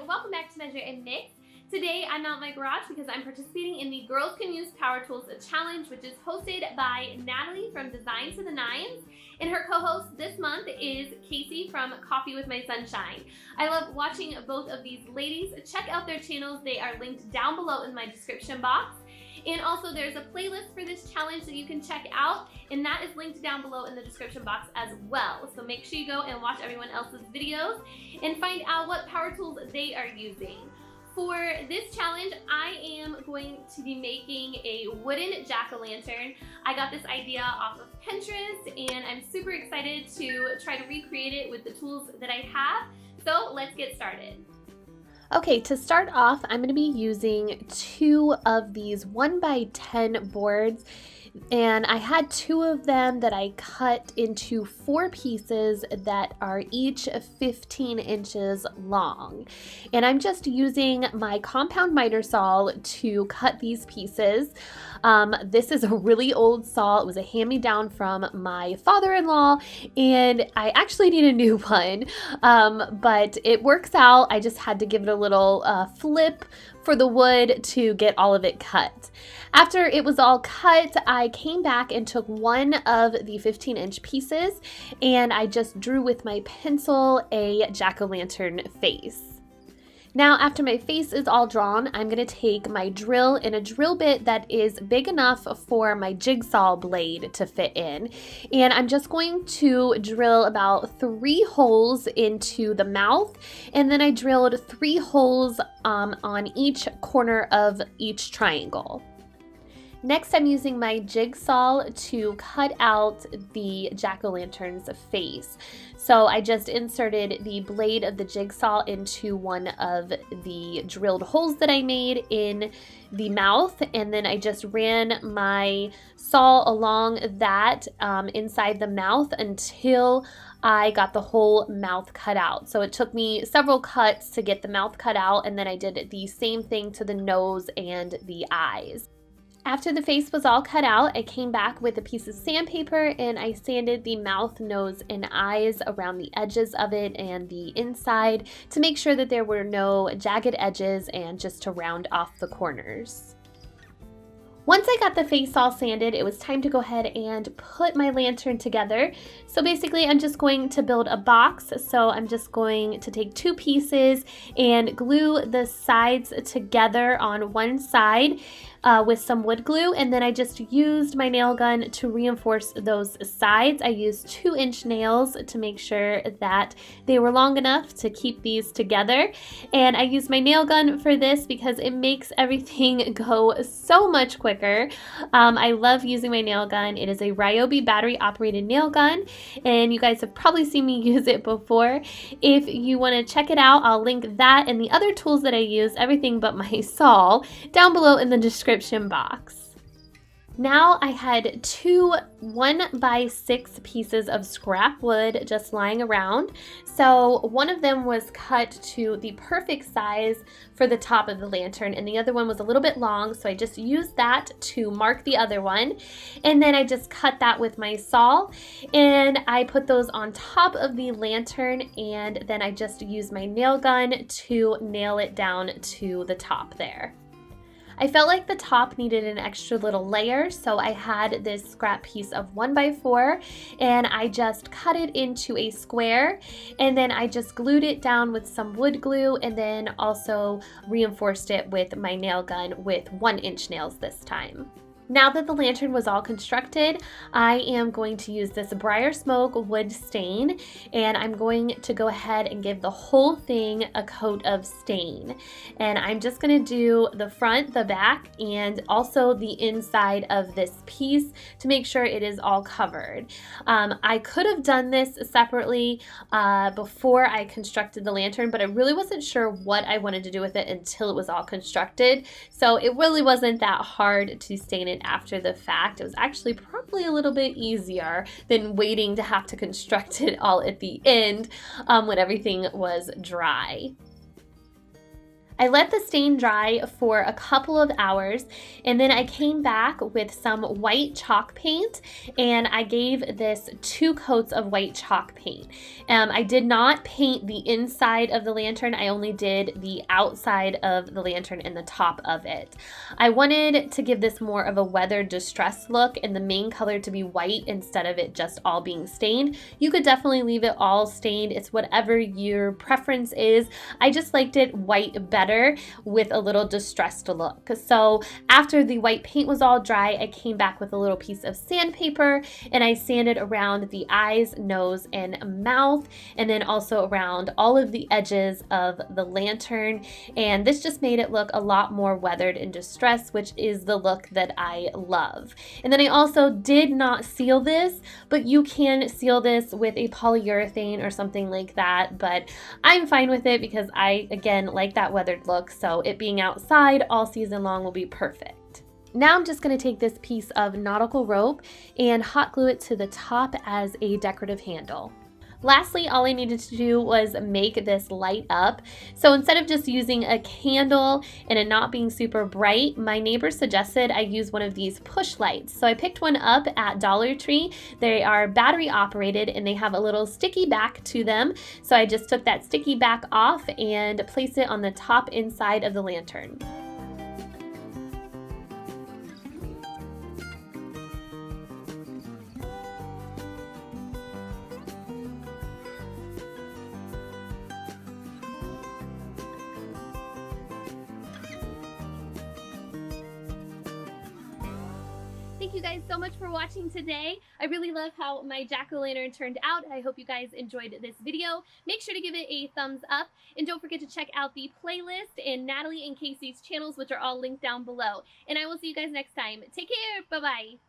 welcome back to Measuremix. Today I'm not in my garage because I'm participating in the Girls Can Use Power Tools Challenge, which is hosted by Natalie from Design to the Nines, and her co-host this month is Casey from Coffee with My Sunshine. I love watching both of these ladies. Check out their channels. They are linked down below in my description box. And also there's a playlist for this challenge that you can check out, and that is linked down below in the description box as well. So make sure you go and watch everyone else's videos and find out what power tools they are using. For this challenge, I am going to be making a wooden jack-o'-lantern. I got this idea off of Pinterest, and I'm super excited to try to recreate it with the tools that I have. So let's get started. Okay, to start off, I'm going to be using 2 of these 1x10 boards, and I had 2 of them that I cut into 4 pieces that are each 15 inches long. And I'm just using my compound miter saw to cut these pieces. This is a really old saw. It was a hand-me-down from my father-in-law, and I actually need a new one, but it works out. I just had to give it a little flip for the wood to get all of it cut. After it was all cut, I came back and took one of the 15-inch pieces, and I just drew with my pencil a jack-o'-lantern face. Now, after my face is all drawn, I'm going to take my drill and a drill bit that is big enough for my jigsaw blade to fit in. And I'm just going to drill about 3 holes into the mouth, and then I drilled 3 holes on each corner of each triangle. Next, I'm using my jigsaw to cut out the jack-o'-lantern's face. So I just inserted the blade of the jigsaw into one of the drilled holes that I made in the mouth, and then I just ran my saw along that inside the mouth until I got the whole mouth cut out. So it took me several cuts to get the mouth cut out, and then I did the same thing to the nose and the eyes. After the face was all cut out, I came back with a piece of sandpaper and I sanded the mouth, nose, and eyes around the edges of it and the inside to make sure that there were no jagged edges and just to round off the corners. Once I got the face all sanded, it was time to go ahead and put my lantern together. So basically, I'm just going to build a box. So I'm just going to take 2 pieces and glue the sides together on one side with some wood glue, and then I just used my nail gun to reinforce those sides. I used 2-inch nails to make sure that they were long enough to keep these together, and I used my nail gun for this because it makes everything go so much quicker. I love using my nail gun. It is a Ryobi battery operated nail gun, and you guys have probably seen me use it before. If you want to check it out, I'll link that and the other tools that I use, everything but my saw, down below in the description box. Now I had 2 1x6 pieces of scrap wood just lying around. So one of them was cut to the perfect size for the top of the lantern, and the other one was a little bit long, so I just used that to mark the other one. And then I just cut that with my saw, and I put those on top of the lantern, and then I just used my nail gun to nail it down to the top there. I felt like the top needed an extra little layer, so I had this scrap piece of 1x4 and I just cut it into a square, and then I just glued it down with some wood glue and then also reinforced it with my nail gun with 1-inch nails this time. Now that the lantern was all constructed, I am going to use this Briar Smoke wood stain, and I'm going to go ahead and give the whole thing a coat of stain. And I'm just going to do the front, the back, and also the inside of this piece to make sure it is all covered. I could have done this separately before I constructed the lantern, but I really wasn't sure what I wanted to do with it until it was all constructed. So it really wasn't that hard to stain it after the fact. It was actually probably a little bit easier than waiting to have to construct it all at the end when everything was dry. I let the stain dry for a couple of hours, and then I came back with some white chalk paint, and I gave this 2 coats of white chalk paint. I did not paint the inside of the lantern, I only did the outside of the lantern and the top of it. I wanted to give this more of a weathered, distressed look and the main color to be white instead of it just all being stained. You could definitely leave it all stained, it's whatever your preference is. I just liked it white better with a little distressed look. So after the white paint was all dry, I came back with a little piece of sandpaper and I sanded around the eyes, nose, and mouth, and then also around all of the edges of the lantern. And this just made it look a lot more weathered and distressed, which is the look that I love. And then I also did not seal this, but you can seal this with a polyurethane or something like that. But I'm fine with it because I, again, like that weathered look, so it being outside all season long will be perfect. Now I'm just going to take this piece of nautical rope and hot glue it to the top as a decorative handle. Lastly, all I needed to do was make this light up. So instead of just using a candle and it not being super bright, my neighbor suggested I use one of these push lights. So I picked one up at Dollar Tree. They are battery operated and they have a little sticky back to them. So I just took that sticky back off and placed it on the top inside of the lantern. Thank you guys so much for watching today. I really love how my jack-o'-lantern turned out. I hope you guys enjoyed this video. Make sure to give it a thumbs up, and don't forget to check out the playlist and Natalie and Casey's channels, which are all linked down below. And I will see you guys next time. Take care. Bye-bye.